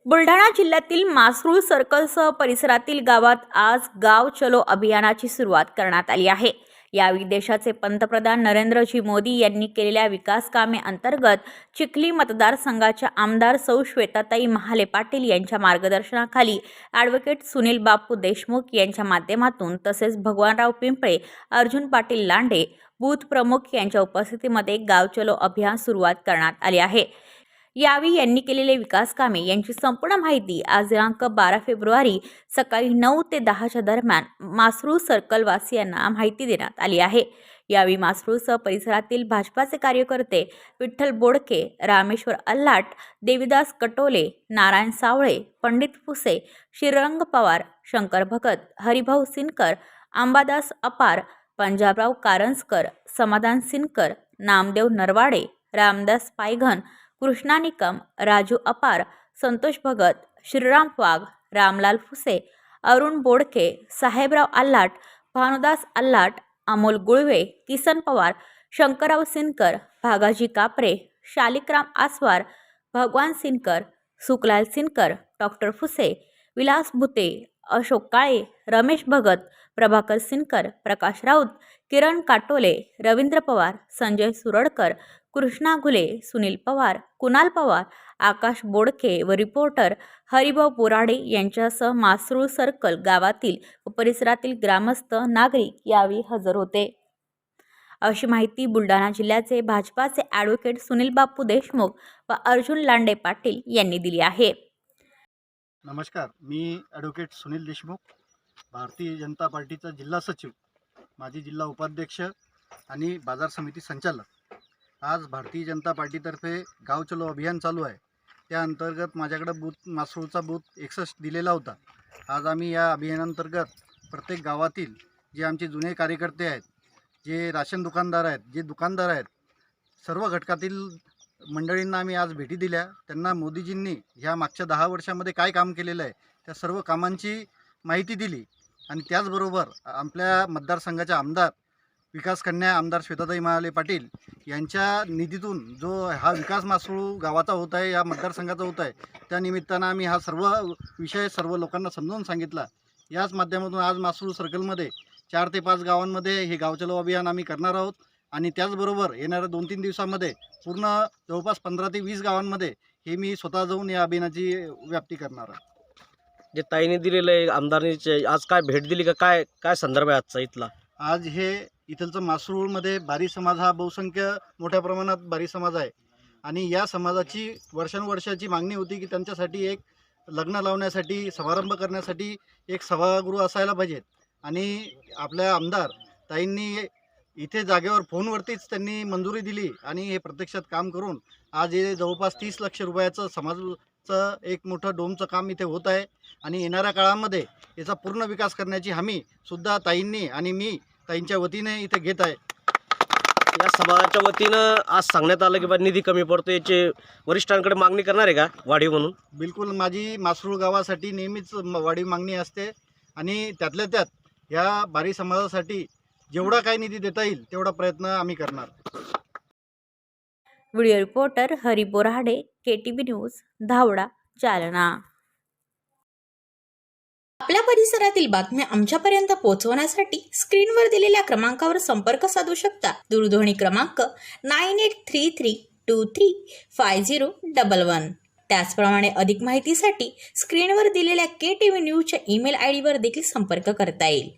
बुलढाणा जिल्ह्यातील मासरूळ सर्कलसह परिसरातील गावात आज गाव चलो अभियानाची सुरुवात करण्यात आली आहे। यावेळी देशाचे पंतप्रधान नरेंद्रजी मोदी यांनी केलेल्या विकास कामे अंतर्गत चिखली मतदारसंघाच्या आमदार सौ श्वेताताई महाले पाटील यांच्या मार्गदर्शनाखाली ॲडव्होकेट सुनील बापू देशमुख यांच्या माध्यमातून तसेच भगवानराव पिंपळे, अर्जुन पाटील लांडे बूथ प्रमुख यांच्या उपस्थितीमध्ये गाव चलो अभियान सुरुवात करण्यात आले आहे। यावेळी यांनी केलेले विकास कामे यांची संपूर्ण माहिती आज दिनांक 12 फेब्रुवारी सकाळी 9 ते 10च्या दरम्यान मासरूळ सर्कल वासियांना माहिती देण्यात आली आहे। यावेळी मासरूळसह परिसरातील भाजपाचे कार्यकर्ते विठ्ठल बोडके, रामेश्वर अल्लाट, देवीदास कटोले, नारायण सावळे, पंडित फुसे, श्रीरंग पवार, शंकर भगत, हरिभाऊ सिनकर, अंबादास अपार, पंजाबराव कारंजकर, समाधान सिनकर, नामदेव नरवाडे, रामदास पायघन, कृष्णा निकम, राजू अपार, संतोष भगत, श्रीराम वाघ, रामलाल फुसे, अरुण बोडके, साहेबराव अल्लाट, भानुदास अल्लाट, अमोल गुळवे, किसन पवार, शंकरराव सिनकर, भागाजी कापरे, शालिकराम आसवार, भगवान सिनकर, सुखलाल सिनकर, डॉक्टर फुसे, विलास भुते, अशोक काळे, रमेश भगत, प्रभाकर सिनकर, प्रकाश राऊत, किरण काटोले, रवींद्र पवार, संजय सुरडकर, कृष्णा घुले, सुनील पवार, कुणाल पवार, आकाश बोडके व रिपोर्टर हरिभाऊ बोराडे यांच्यासह मासरूळ सर्कल गावातील व परिसरातील ग्रामस्थ नागरिक यावेळी हजर होते। अशी माहिती बुलढाणा जिल्ह्याचे भाजपाचे ॲडव्होकेट सुनील बापू देशमुख व अर्जुन लांडे पाटील यांनी दिली आहे। नमस्कार, मी ॲडव्होकेट सुनील देशमुख, भारतीय जनता पार्टीचा जिल्हा सचिव, माजी जिल्हा उपाध्यक्ष आणि बाजार समिती संचालक। आज भारतीय जनता पार्टीतर्फे गाव चलो अभियान चालू आहे। त्या अंतर्गत माझ्याकडे मासरूळचा बूथ 61 दिलेला होता। आज आम्ही या अभियानांतर्गत प्रत्येक गावातील जे आमचे जुने कार्यकर्ते आहेत, जे राशन दुकानदार आहेत, जे दुकानदार आहेत, सर्व घटकातील मंडळींना आम्ही आज भेटी दिल्या। त्यांना मोदीजींनी ह्या मागच्या 10 वर्षामध्ये काय काम केलेलं आहे त्या सर्व कामांची माहिती दिली आणि त्याचबरोबर आपल्या मतदारसंघाच्या आमदार विकास कन्या आमदार श्वेताताई महाले पाटील यांच्या निधीतून जो हा विकास मासरूळ गावाचा होत आहे, या मतदारसंघाचा होत आहे, त्या निमित्तानं आम्ही हा सर्व विषय सर्व लोकांना समजावून सांगितला। याच माध्यमातून आज मासरूळ सर्कलमध्ये 4 ते 5 गावांमध्ये हे गाव चलो अभियान आम्ही करणार आहोत आणि त्याचबरोबर येणाऱ्या 2-3 दिवसांमध्ये पूर्ण जवळपास 15 ते 20 गावांमध्ये हे मी स्वतः जाऊन या अभियानाची व्याप्ती करणार आहे। जे ताईने दिलेले आमदारांनी आज काय भेट दिली का, काय काय संदर्भ आहे आजचा इथला? आज हे इथलचं मासरूळमध्ये बारी समाज हा बहुसंख्य मोठ्या प्रमाणात बारी समाज आहे आणि या समाजाची वर्षानुवर्षाची मागणी होती की त्यांच्यासाठी एक लग्न लावण्यासाठी, समारंभ करण्यासाठी एक सभागृह असायला पाहिजेत आणि आपल्या आमदार ताईंनी इथे जागेवर फोनवरतीच त्यांनी मंजुरी दिली आणि हे प्रत्यक्षात काम करून आज हे जवळपास 30 लाख रुपयाचं समाजाचं एक मोठं डोमचं काम इथे होत आहे आणि येणाऱ्या काळामध्ये याचा पूर्ण विकास करण्याची हमी सुद्धा ताईंनी आणि मी ताईंच्या वतीने इथे घेत आहे। या समाजाच्या वतीनं आज सांगण्यात आलं की बा निधी कमी पडतो, याचे वरिष्ठांकडे मागणी करणार आहे का वाढीव म्हणून? बिलकुल, माझी मासरूळ गावासाठी नेहमीच वाढीव मागणी असते आणि त्यातल्या त्यात या बारी समाजासाठी जेवढा काही निधी देता येईल तेवढा प्रयत्न आम्ही करणार। Video reporter Hari Borade, KTV news, Dhawada, Jalna. आपल्या परिसरातील बातम्या आमच्यापर्यंत पोहोचवण्यासाठी स्क्रीनवर दिलेल्या क्रमांकावर संपर्क साधू शकता। दूरध्वनी क्रमांक 9833235011। त्याचप्रमाणे अधिक माहितीसाठी स्क्रीनवर दिलेल्या KTV न्यूजच्या ईमेल ID वर देखील संपर्क करता येईल।